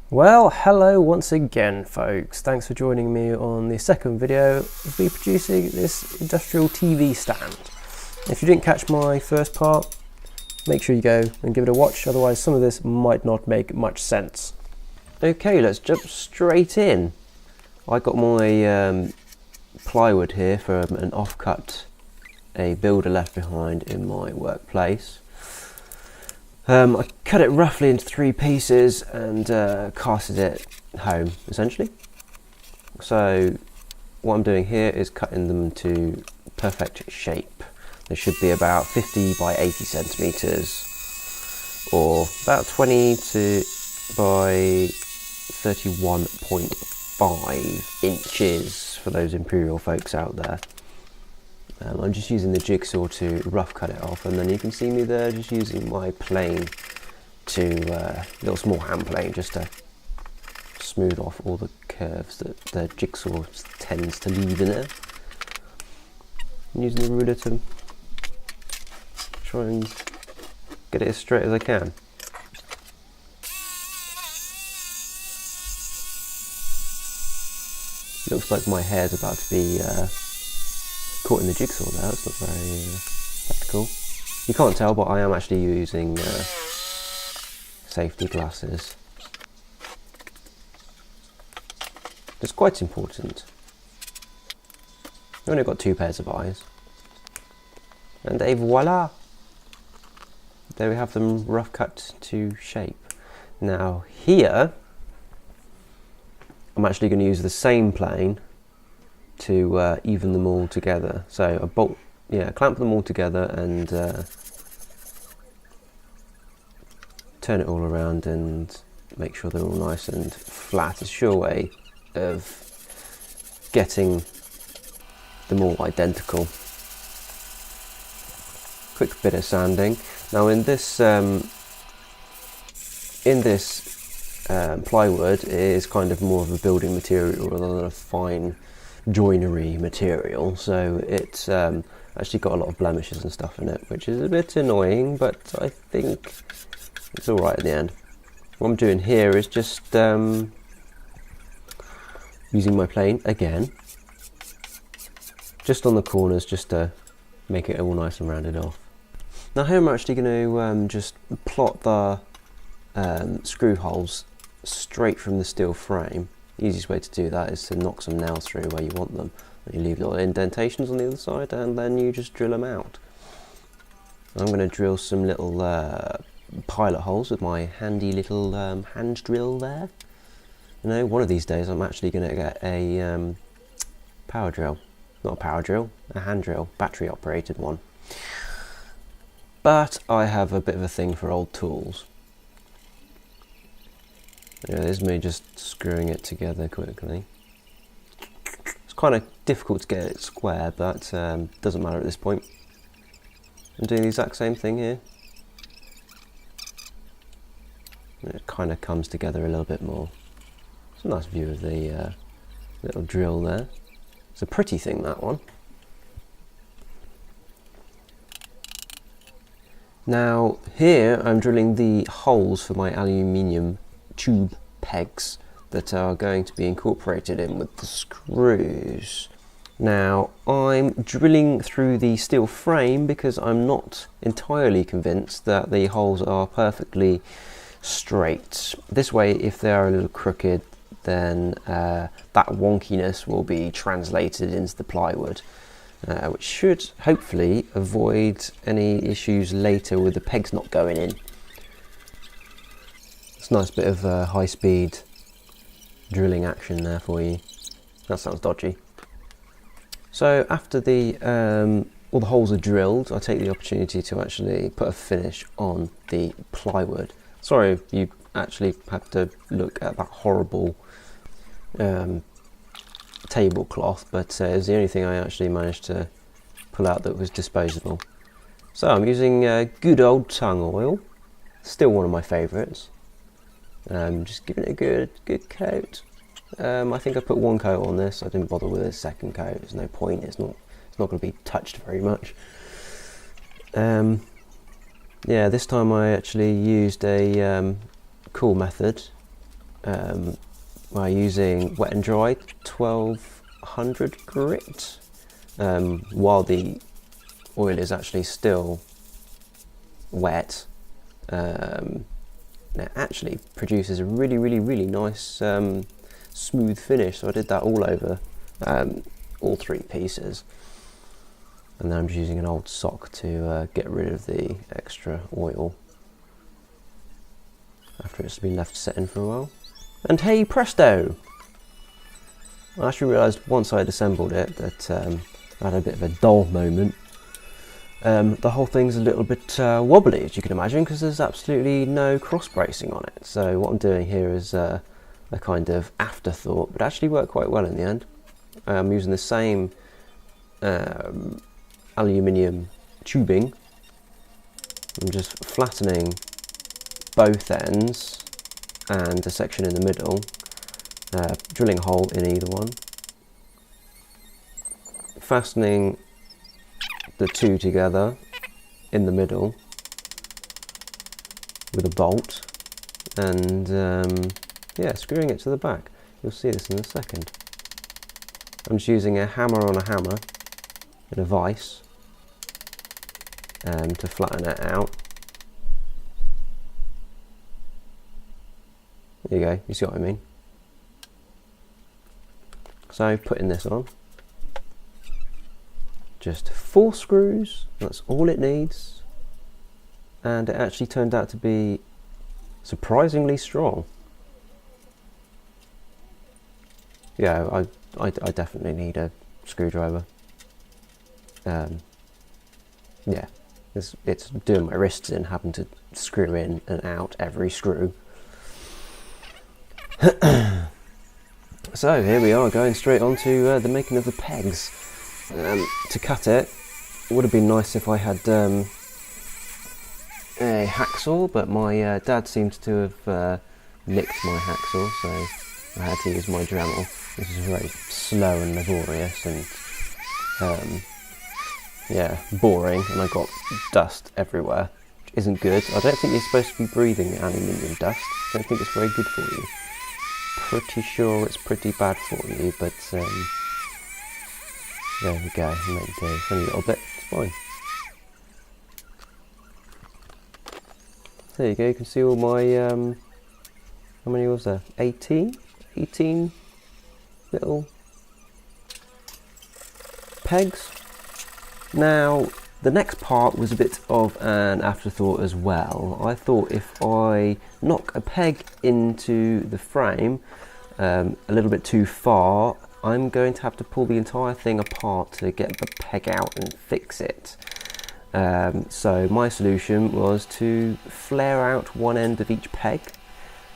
Well, hello once again folks, thanks for joining me on the second video of me producing this industrial TV stand. If you didn't catch my first part, make sure you go and give it a watch, otherwise some of this might not make much sense. Okay, let's jump straight in. I got my plywood here from an offcut a builder left behind in my workplace. I cut it roughly into 3 pieces and casted it home, essentially. So what I'm doing here is cutting them to perfect shape. They should be about 50 by 80 centimeters, or about 20 by 31.5 inches for those imperial folks out there. I'm just using the jigsaw to rough cut it off, and then you can see me there just using my plane little small hand plane just to smooth off all the curves that the jigsaw tends to leave in it. I'm using the ruler to try and get it as straight as I can. Looks like my hair's about to be caught in the jigsaw there. It's not very practical. You can't tell, but I am actually using safety glasses. It's quite important. I've only got 2 pairs of eyes. And voila! There we have them rough cut to shape. Now here, I'm actually going to use the same plane to even them all together. So I clamp them all together and turn it all around and make sure they're all nice and flat. It's a sure way of getting them all identical. Quick bit of sanding. Now in this plywood, it is kind of more of a building material rather than a fine joinery material, so it's actually got a lot of blemishes and stuff in it, which is a bit annoying, but I think it's alright in the end. What I'm doing here is just using my plane again, just on the corners, just to make it all nice and rounded off. Now here I'm actually going to just plot the screw holes straight from the steel frame. The easiest way to do that is to knock some nails through where you want them. You leave little indentations on the other side and then you just drill them out. I'm going to drill some little pilot holes with my handy little hand drill there. You know, one of these days I'm actually going to get a power drill. Not a power drill, a hand drill, battery operated one. But I have a bit of a thing for old tools. Yeah, there's me just screwing it together quickly. It's kind of difficult to get it square, but doesn't matter at this point. I'm doing the exact same thing here. And it kind of comes together a little bit more. It's a nice view of the little drill there. It's a pretty thing, that one. Now here I'm drilling the holes for my aluminium tube pegs that are going to be incorporated in with the screws. Now I'm drilling through the steel frame because I'm not entirely convinced that the holes are perfectly straight. This way, if they are a little crooked, then that wonkiness will be translated into the plywood, which should hopefully avoid any issues later with the pegs not going in. It's a nice bit of high-speed drilling action there for you. That sounds dodgy. So after all the holes are drilled, I take the opportunity to actually put a finish on the plywood. Sorry if you actually have to look at that horrible tablecloth, but it's the only thing I actually managed to pull out that was disposable. So I'm using good old tung oil, still one of my favourites. Just giving it a good coat. I think I put 1 coat on this. I didn't bother with a second coat. There's no point. It's not going to be touched very much. Yeah, this time I actually used a cool method by using wet and dry 1200 grit while the oil is actually still wet. It actually produces a really nice smooth finish, so I did that all over all 3 pieces, and then I'm just using an old sock to get rid of the extra oil after it's been left setting for a while. And hey presto! I actually realised once I had assembled it that I had a bit of a dull moment. The whole thing's a little bit wobbly, as you can imagine, because there's absolutely no cross bracing on it. So what I'm doing here is a kind of afterthought, but actually worked quite well in the end. I'm using the same aluminium tubing. I'm just flattening both ends and a section in the middle, drilling a hole in either one, fastening the 2 together in the middle with a bolt, and yeah, screwing it to the back. You'll see this in a second. I'm just using a hammer on a hammer and a vise to flatten it out. There you go, you see what I mean? So putting this on, just 4 screws, that's all it needs, and it actually turned out to be surprisingly strong. Yeah, I definitely need a screwdriver. Yeah, it's doing my wrists in, having to screw in and out every screw. So here we are, going straight on to the making of the pegs. To cut it, would have been nice if I had a hacksaw, but my dad seems to have nicked my hacksaw, so I had to use my Dremel. This is very slow and laborious and yeah, boring, and I got dust everywhere, which isn't good. I don't think you're supposed to be breathing aluminium dust. I don't think it's very good for you. Pretty sure it's pretty bad for you, but there we go, make do. Only a little bit, it's fine. There you go, you can see all my, how many was there? 18 little pegs. Now, the next part was a bit of an afterthought as well. I thought if I knock a peg into the frame a little bit too far, I'm going to have to pull the entire thing apart to get the peg out and fix it. So my solution was to flare out one end of each peg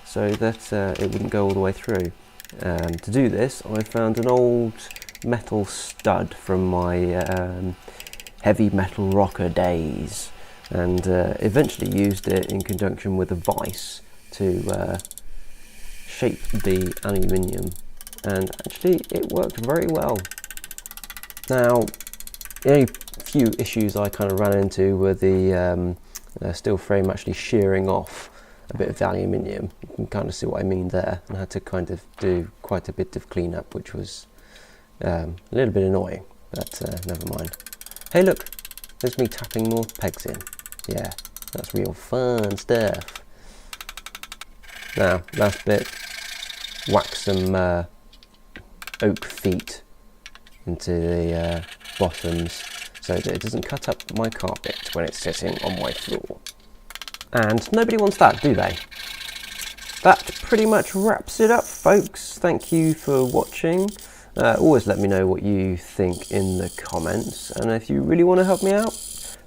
so that it wouldn't go all the way through. To do this, I found an old metal stud from my heavy metal rocker days, and eventually used it in conjunction with a vise to shape the aluminium, and actually it worked very well. Now, the only few issues I kind of ran into were the steel frame actually shearing off a bit of the aluminium. You can kind of see what I mean there, and I had to kind of do quite a bit of cleanup, which was a little bit annoying, but never mind. Hey look, there's me tapping more pegs in. Yeah, that's real fun stuff. Now, last bit, whack some oak feet into the bottoms so that it doesn't cut up my carpet when it's sitting on my floor. And nobody wants that, do they? That pretty much wraps it up, folks. Thank you for watching. Always let me know what you think in the comments, and if you really want to help me out,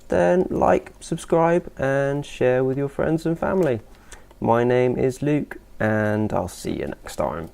then like, subscribe and share with your friends and family. My name is Luke, and I'll see you next time.